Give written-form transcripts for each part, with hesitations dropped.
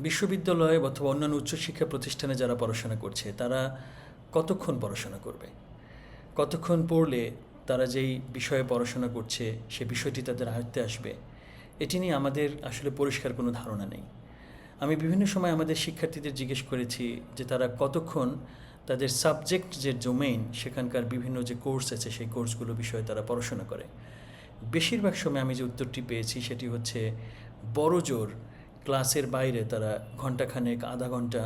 বিশ্ববিদ্যালয়ে অথবা অন্যান্য উচ্চশিক্ষা প্রতিষ্ঠানে যারা পড়াশোনা করছে তারা কতক্ষণ পড়াশোনা করবে, কতক্ষণ পড়লে তারা যেই বিষয়ে পড়াশোনা করছে সে বিষয়টি তাদের আয়ত্তে আসবে, এটি নিয়ে আমাদের আসলে পরিষ্কার কোনো ধারণা নেই। আমি বিভিন্ন সময় আমাদের শিক্ষার্থীদের জিজ্ঞেস করেছি যে তারা কতক্ষণ তাদের সাবজেক্ট যে ডোমেইন সেখানকার বিভিন্ন যে কোর্স আছে সেই কোর্সগুলো বিষয়ে তারা পড়াশোনা করে। বেশিরভাগ সময় আমি যে উত্তরটি পেয়েছি সেটি হচ্ছে বড় জোর ক্লাসের বাইরে তারা ঘণ্টাখানেক, আধা ঘন্টা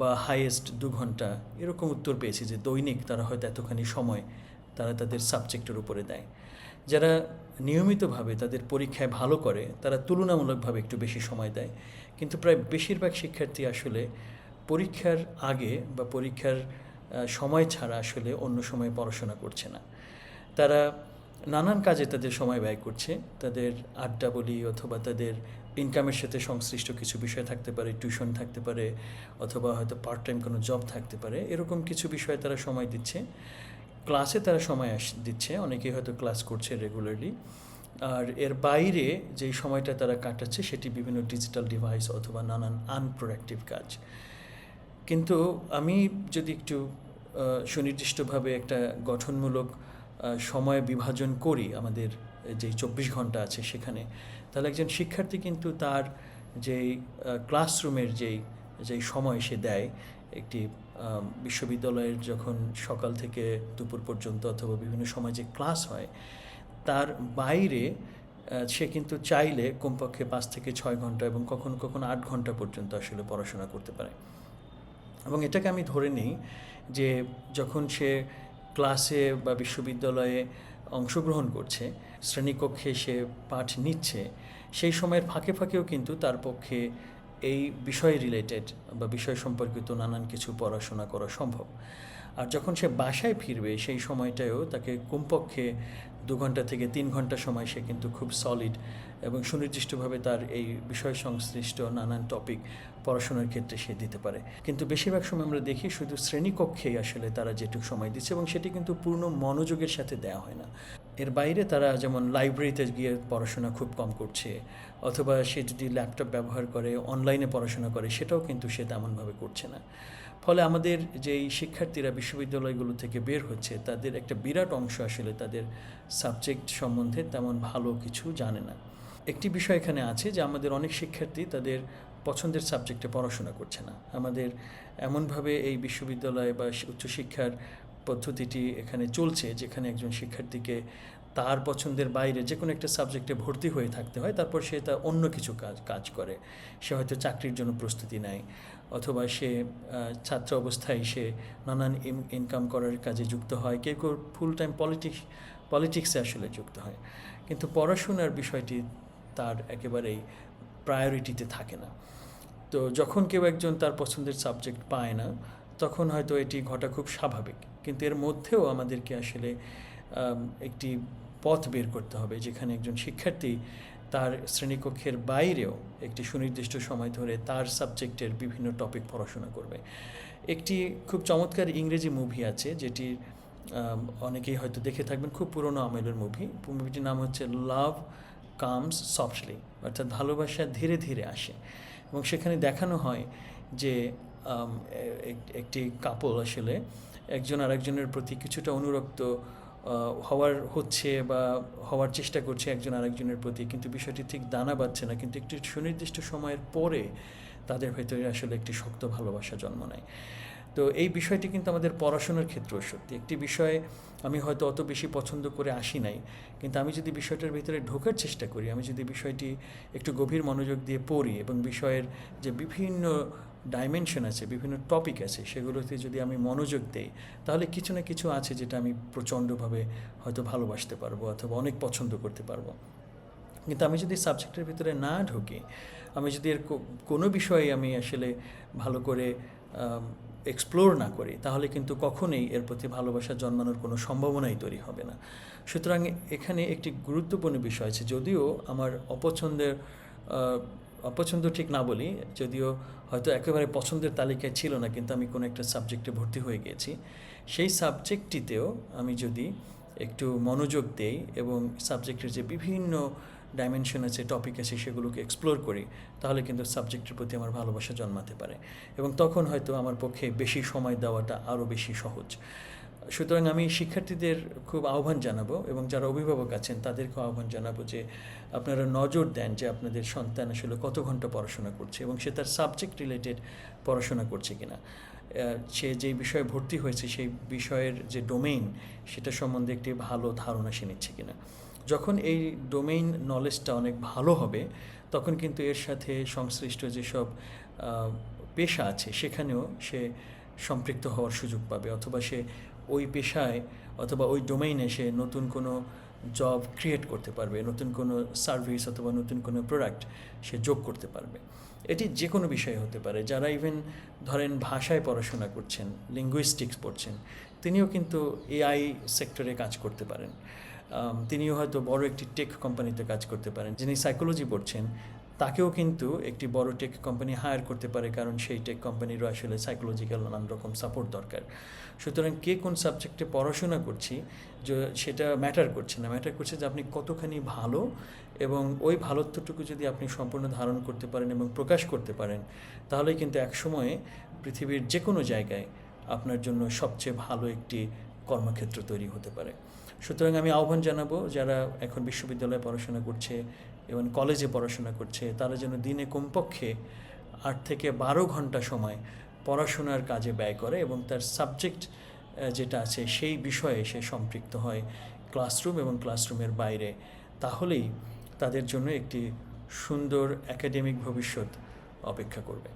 বা হাইয়েস্ট 2 ঘন্টা এরকম উত্তর পেয়েছি যে দৈনিক তারা হয়তো এতখানি সময় তারা তাদের সাবজেক্টের উপরে দেয়। যারা নিয়মিতভাবে তাদের পরীক্ষায় ভালো করে তারা তুলনামূলকভাবে একটু বেশি সময় দেয়, কিন্তু প্রায় বেশিরভাগ শিক্ষার্থী আসলে পরীক্ষার আগে বা পরীক্ষার সময় ছাড়া আসলে অন্য সময় পড়াশোনা করছে না। তারা নানান কাজে তাদের সময় ব্যয় করছে। তাদের আড্ডা বলি অথবা তাদের ইনকামের সাথে সংশ্লিষ্ট কিছু বিষয় থাকতে পারে, টিউশন থাকতে পারে অথবা হয়তো পার্ট টাইম কোনো জব থাকতে পারে, এরকম কিছু বিষয়ে তারা সময় দিচ্ছে। ক্লাসে তারা সময় দিচ্ছে, অনেকেই হয়তো ক্লাস করছে রেগুলারলি। আর এর বাইরে যেই সময়টা তারা কাটাচ্ছে সেটি বিভিন্ন ডিজিটাল ডিভাইস অথবা নানান আনপ্রোডাক্টিভ কাজ। কিন্তু আমি যদি একটু সুনির্দিষ্টভাবে একটা গঠনমূলক সময় বিভাজন করি আমাদের যেই 24 ঘন্টা আছে সেখানে, তাহলে একজন শিক্ষার্থী কিন্তু তার যেই ক্লাসরুমের যেই সময় সে দেয় একটি বিশ্ববিদ্যালয়ের যখন সকাল থেকে দুপুর পর্যন্ত অথবা বিভিন্ন সময় যে ক্লাস হয় তার বাইরে সে কিন্তু চাইলে কমপক্ষে 5 থেকে 6 ঘন্টা এবং কখনো কখনো 8 ঘন্টা পর্যন্ত আসলে পড়াশোনা করতে পারে। এবং এটাকে আমি ধরে নিই যে যখন সে ক্লাসে বা বিশ্ববিদ্যালয়ে অংশগ্রহণ করছে, শ্রেণীকক্ষে সে পাঠ নিচ্ছে, সেই সময়ের ফাঁকে ফাঁকেও কিন্তু তার পক্ষে এই বিষয় রিলেটেড বা বিষয় সম্পর্কিত নানান কিছু পড়াশোনা করা সম্ভব। আর যখন সে বাসায় ফিরবে সেই সময়টায়ও তাকে কমপক্ষে 2 ঘন্টা থেকে 3 ঘন্টা সময় সে কিন্তু খুব সলিড এবং সুনির্দিষ্টভাবে তার এই বিষয় সংশ্লিষ্ট নানান টপিক পড়াশোনার ক্ষেত্রে সে দিতে পারে। কিন্তু বেশিরভাগ সময় আমরা দেখি শুধু শ্রেণীকক্ষেই আসলে তারা যেটুকু সময় দিচ্ছে এবং সেটি কিন্তু পূর্ণ মনোযোগের সাথে দেওয়া হয় না। এর বাইরে তারা যেমন লাইব্রেরিতে গিয়ে পড়াশোনা খুব কম করছে, অথবা সে যদি ল্যাপটপ ব্যবহার করে অনলাইনে পড়াশোনা করে সেটাও কিন্তু সে তেমনভাবে করছে না। ফলে আমাদের যেই শিক্ষার্থীরা বিশ্ববিদ্যালয়গুলো থেকে বের হচ্ছে তাদের একটা বিরাট অংশ আসলে তাদের সাবজেক্ট সম্বন্ধে তেমন ভালো কিছু জানে না। একটি বিষয় এখানে আছে যে আমাদের অনেক শিক্ষার্থী তাদের পছন্দের সাবজেক্টে পড়াশোনা করছে না। আমাদের এমনভাবে এই বিশ্ববিদ্যালয় বা উচ্চশিক্ষার পদ্ধতিটি এখানে চলছে যেখানে একজন শিক্ষার্থীকে তার পছন্দের বাইরে যে কোনো একটা সাবজেক্টে ভর্তি হয়ে থাকতে হয়, তারপর সে তা অন্য কিছু কাজ করে। সে হয়তো চাকরির জন্য প্রস্তুতি নেয় অথবা সে ছাত্র অবস্থায় সে নানান ইনকাম করার কাজে যুক্ত হয়, কেউ কেউ ফুল টাইম পলিটিক্সে আসলে যুক্ত হয়। কিন্তু পড়াশোনার বিষয়টি তার একেবারেই প্রায়োরিটিতে থাকে না। তো যখন কেউ একজন তার পছন্দের সাবজেক্ট পায় না তখন হয়তো এটি ঘটা খুব স্বাভাবিক, কিন্তু এর মধ্যেও আমাদেরকে আসলে একটি পথ বের করতে হবে যেখানে একজন শিক্ষার্থী তার শ্রেণীকক্ষের বাইরেও একটি সুনির্দিষ্ট সময় ধরে তার সাবজেক্টের বিভিন্ন টপিক পড়াশোনা করবে। একটি খুব চমৎকার ইংরেজি মুভি আছে যেটি অনেকেই হয়তো দেখে থাকবেন, খুব পুরনো আমলের মুভিটির নাম হচ্ছে লাভ কামস সফটলি, অর্থাৎ ভালোবাসা ধীরে ধীরে আসে। এবং সেখানে দেখানো হয় যে একটি কাপল আসলে একজন আরেকজনের প্রতি কিছুটা অনুরক্ত হওয়ার চেষ্টা করছে একজন আরেকজনের প্রতি, কিন্তু বিষয়টি ঠিক দানা বাঁধছে না, কিন্তু একটি সুনির্দিষ্ট সময়ের পরে তাদের ভেতরে আসলে একটি শক্ত ভালোবাসা জন্ম নেয়। তো এই বিষয়টি কিন্তু আমাদের পড়াশোনার ক্ষেত্রেও সত্যি। একটি বিষয়ে আমি হয়তো অত বেশি পছন্দ করে আসি নাই, কিন্তু আমি যদি বিষয়টার ভিতরে ঢোকার চেষ্টা করি, আমি যদি বিষয়টি একটু গভীর মনোযোগ দিয়ে পড়ি এবং বিষয়ের যে বিভিন্ন ডাইমেনশন আছে, বিভিন্ন টপিক আছে, সেগুলোতে যদি আমি মনোযোগ দেই তাহলে কিছু না কিছু আছে যেটা আমি প্রচণ্ডভাবে হয়তো ভালোবাসতে পারবো অথবা অনেক পছন্দ করতে পারবো। কিন্তু আমি যদি সাবজেক্টের ভিতরে না ঢুকি, আমি যদি এর কোনো বিষয়ে আমি আসলে ভালো করে এক্সপ্লোর না করি, তাহলে কিন্তু কখনোই এর প্রতি ভালোবাসা জন্মানোর কোনো সম্ভাবনাই তৈরি হবে না। সুতরাং এখানে একটি গুরুত্বপূর্ণ বিষয় আছে, যদিও আমার অপছন্দ ঠিক না বলি, যদিও হয়তো একেবারে পছন্দের তালিকায় ছিল না, কিন্তু আমি কোনো একটা সাবজেক্টে ভর্তি হয়ে গিয়েছি, সেই সাবজেক্টটিতেও আমি যদি একটু মনোযোগ দেই এবং সাবজেক্টের যে বিভিন্ন ডাইমেনশন আছে, টপিক আছে, সেগুলোকে এক্সপ্লোর করি, তাহলে কিন্তু সাবজেক্টের প্রতি আমার ভালোবাসা জন্মাতে পারে এবং তখন হয়তো আমার পক্ষে বেশি সময় দেওয়াটা আরও বেশি সহজ। সুতরাং আমি শিক্ষার্থীদের খুব আহ্বান জানাবো এবং যারা অভিভাবক আছেন তাদেরকেও আহ্বান জানাবো যে আপনারা নজর দেন যে আপনাদের সন্তান আসলে কত ঘন্টা পড়াশোনা করছে এবং সে তার সাবজেক্ট রিলেটেড পড়াশোনা করছে কিনা, সে যেই বিষয়ে ভর্তি হয়েছে সেই বিষয়ের যে ডোমেইন সেটা সম্বন্ধে একটি ভালো ধারণা সে নিচ্ছে কিনা। যখন এই ডোমেইন নলেজটা অনেক ভালো হবে তখন কিন্তু এর সাথে সংশ্লিষ্ট যেসব পেশা আছে সেখানেও সে সম্পৃক্ত হওয়ার সুযোগ পাবে, অথবা সে ওই পেশায় অথবা ওই ডোমেইনে সে নতুন কোনো জব ক্রিয়েট করতে পারবে, নতুন কোনো সার্ভিস অথবা নতুন কোনো প্রোডাক্ট সে যোগ করতে পারবে। এটি যে কোনো বিষয়ে হতে পারে। যারা ইভেন ধরেন ভাষায় পড়াশোনা করছেন, লিঙ্গুইস্টিক্স পড়ছেন, তিনিও কিন্তু এআই সেক্টরে কাজ করতে পারেন। তিনিও হয়তো বড় একটি টেক কোম্পানিতে কাজ করতে পারেন। যিনি সাইকোলজি পড়ছেন তাকেও কিন্তু একটি বড় টেক কোম্পানি হায়ার করতে পারে, কারণ সেই টেক কোম্পানিরও আসলে সাইকোলজিক্যাল নানান রকম সাপোর্ট দরকার। সুতরাং কে কোন সাবজেক্টে পড়াশোনা করছি যে সেটা ম্যাটার করছে না, ম্যাটার করছে যে আপনি কতখানি ভালো, এবং ওই ভালোত্বটুকু যদি আপনি সম্পূর্ণ ধারণ করতে পারেন এবং প্রকাশ করতে পারেন, তাহলেই কিন্তু একসময়ে পৃথিবীর যে কোনো জায়গায় আপনার জন্য সবচেয়ে ভালো একটি কর্মক্ষেত্র তৈরি হতে পারে। সুতরাং আমি আহ্বান জানাবো যারা এখন বিশ্ববিদ্যালয়ে পড়াশোনা করছে এবং কলেজে পড়াশোনা করছে, তারা যেন দিনে কমপক্ষে 8 থেকে 12 ঘন্টা সময় পড়াশোনার কাজে ব্যয় করে এবং তার সাবজেক্ট যেটা আছে সেই বিষয়ে সে সম্পৃক্ত হয় ক্লাসরুম এবং ক্লাসরুমের বাইরে। তাহলেই তাদের জন্য একটি সুন্দর একাডেমিক ভবিষ্যৎ অপেক্ষা করবে।